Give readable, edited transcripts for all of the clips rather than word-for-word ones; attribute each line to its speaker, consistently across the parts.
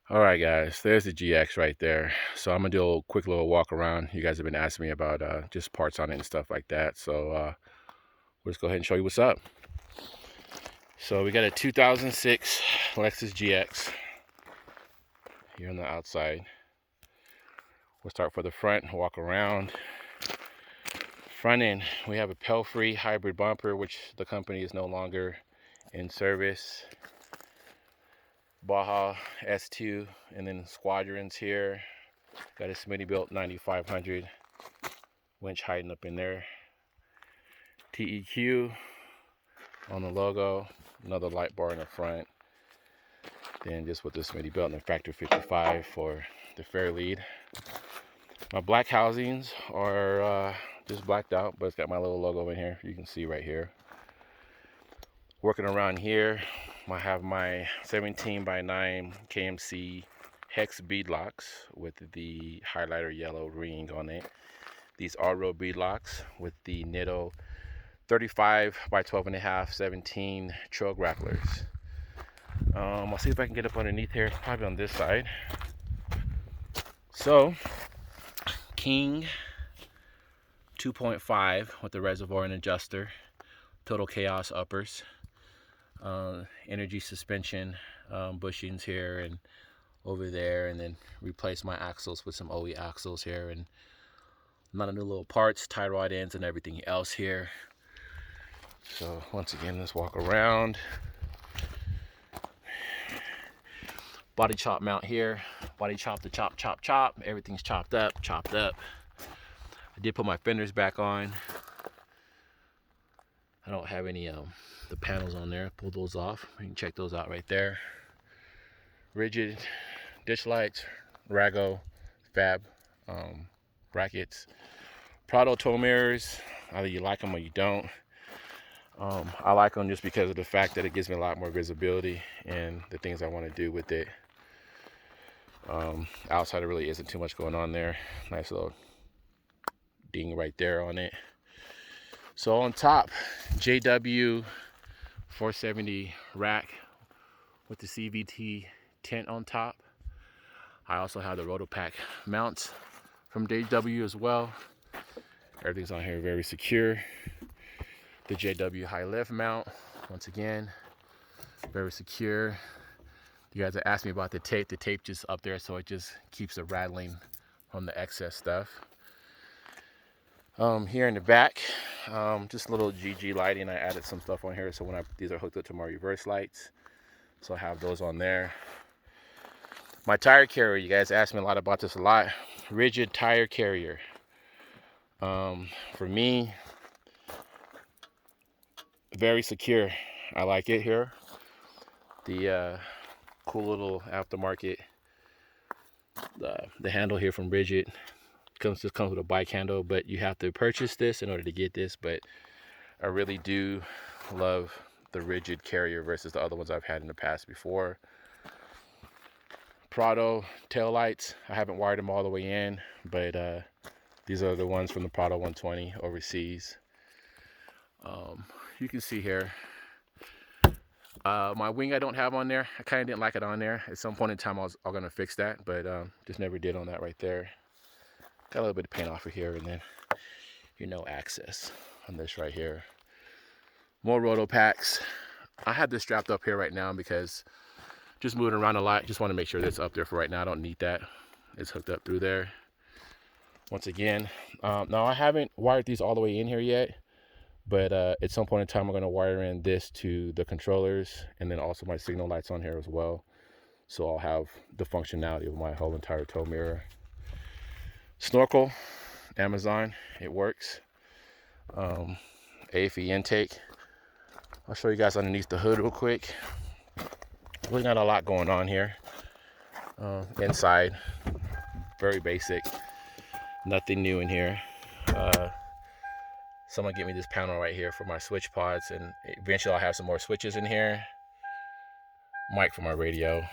Speaker 1: All right, guys, there's the GX right there. So I'm gonna do a quick little walk around. You guys have been asking me about just parts on it and stuff like that. So we'll just go ahead and show you what's up. So we got a 2006 Lexus GX here on the outside. We'll start for the front, walk around. Front end, we have a Pel-free hybrid bumper, which the company is no longer in service. Baja S2, and then Squadrons here. Got a Smittybilt 9500 winch hiding up in there. TEQ on the logo, another light bar in the front. Then just with the Smittybilt and the Factor 55 for the fair lead. My black housings are just blacked out, but it's got my little logo in here. You can see right here. Working around here, I have my 17 by 9 KMC hex bead locks with the highlighter yellow ring on it. These are real bead locks with the Nitto 35 by 12.5 17 trail grapplers. I'll see if I can get up underneath here, probably on this side. So, King 2.5 with the reservoir and adjuster, Total Chaos uppers, energy suspension bushings here and over there, and then replace my axles with some OE axles here, and a lot of new little parts, tie rod ends and everything else here. So once again, let's walk around. Body chop mount here, body chop to chop, everything's chopped up. I did put my fenders back on. I don't have any the panels on there. Pull those off. You can check those out right there. Rigid ditch lights, Rago, Fab brackets, Prado tow mirrors. Either you like them or you don't. I like them just because of the fact that it gives me a lot more visibility and the things I want to do with it. Outside, there really isn't too much going on there. Nice little ding right there on it. So on top, GX470 rack with the CVT tent on top. I also have the Rotopack mounts from JW as well. Everything's on here very secure. The JW high lift mount, once again, very secure. You guys have asked me about the tape. The tape just up there, so it just keeps it rattling from the excess stuff. Here in the back, just a little GG lighting. I added some stuff on here, so when these are hooked up to my reverse lights, so I have those on there. My tire carrier, you guys asked me a lot about this a lot. Rigid tire carrier. For me, very secure. I like it here. The cool little aftermarket, the handle here from Rigid just comes with a bike handle, but you have to purchase this in order to get this. But I really do love the Rigid carrier versus the other ones I've had in the past before. Prado tail lights, I haven't wired them all the way in, but these are the ones from the Prado 120 overseas. You can see here, my wing I don't have on there. I kind of didn't like it on there. At some point in time I was going to fix that, but just never did on that right there. Got a little bit of paint off of here, and then no access on this right here. More Rotopacks. I have this strapped up here right now because just moving around a lot. Just want to make sure that's up there for right now. I don't need that. It's hooked up through there. Once again, now I haven't wired these all the way in here yet, but at some point in time I'm going to wire in this to the controllers, and then also my signal lights on here as well, so I'll have the functionality of my whole entire tow mirror. Snorkel, Amazon, it works. AFE intake. I'll show you guys underneath the hood real quick. Really not a lot going on here. Inside, very basic, nothing new in here. Someone get me this panel right here for my switch pods, and eventually I'll have some more switches in here. Mic for my radio.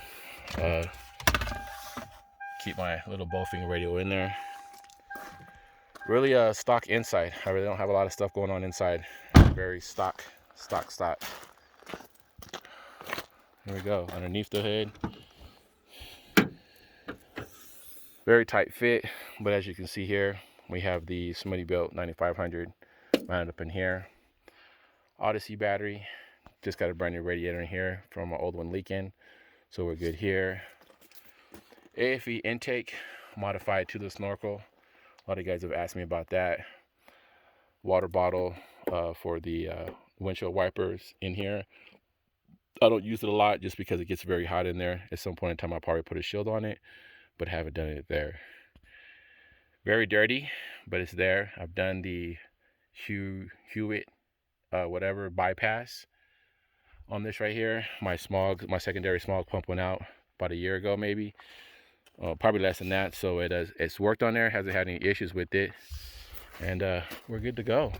Speaker 1: Keep my little Bowfinger radio in there. Really stock inside. I really don't have a lot of stuff going on inside. Very stock. Here we go, underneath the hood. Very tight fit, but as you can see here, we have the Smittybilt 9500 mounted up in here. Odyssey battery, just got a brand new radiator in here from my old one leaking, so we're good here. AFE intake modified to the snorkel. A lot of you guys have asked me about that. Water bottle for the windshield wipers in here. I don't use it a lot just because it gets very hot in there. At some point in time, I'll probably put a shield on it, but haven't done it there. Very dirty, but it's there. I've done the Hewitt whatever bypass on this right here. My secondary smog pump went out about a year ago, maybe. Probably less than that. So it's worked on there. Hasn't had any issues with it, and we're good to go.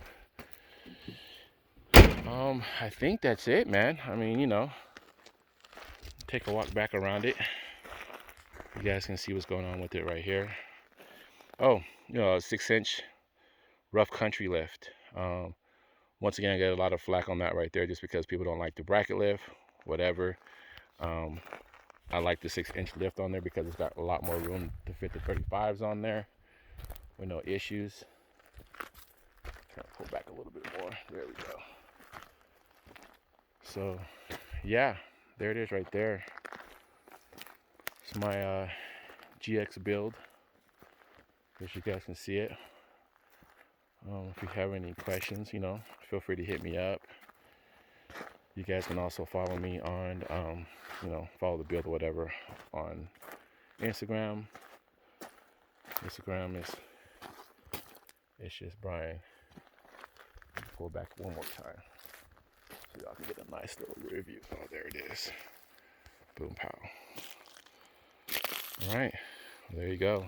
Speaker 1: I think that's it, man. I mean, you know, take a walk back around it. You guys can see what's going on with it right here. Oh, you know, a 6-inch rough country lift. Once again, I get a lot of flack on that right there just because people don't like the bracket lift, whatever. I like the 6-inch lift on there because it's got a lot more room to fit the 35s on there with no issues. Kind of pull back a little bit more. There we go. So, yeah, there it is right there. It's my GX build. As you guys can see it. If you have any questions, you know, feel free to hit me up. You guys can also follow me on, you know, follow the build or whatever on Instagram. Instagram is, it's just Brian. Go back one more time so y'all can get a nice little review. Oh, there it is. Boom, pow. All right, well, there you go.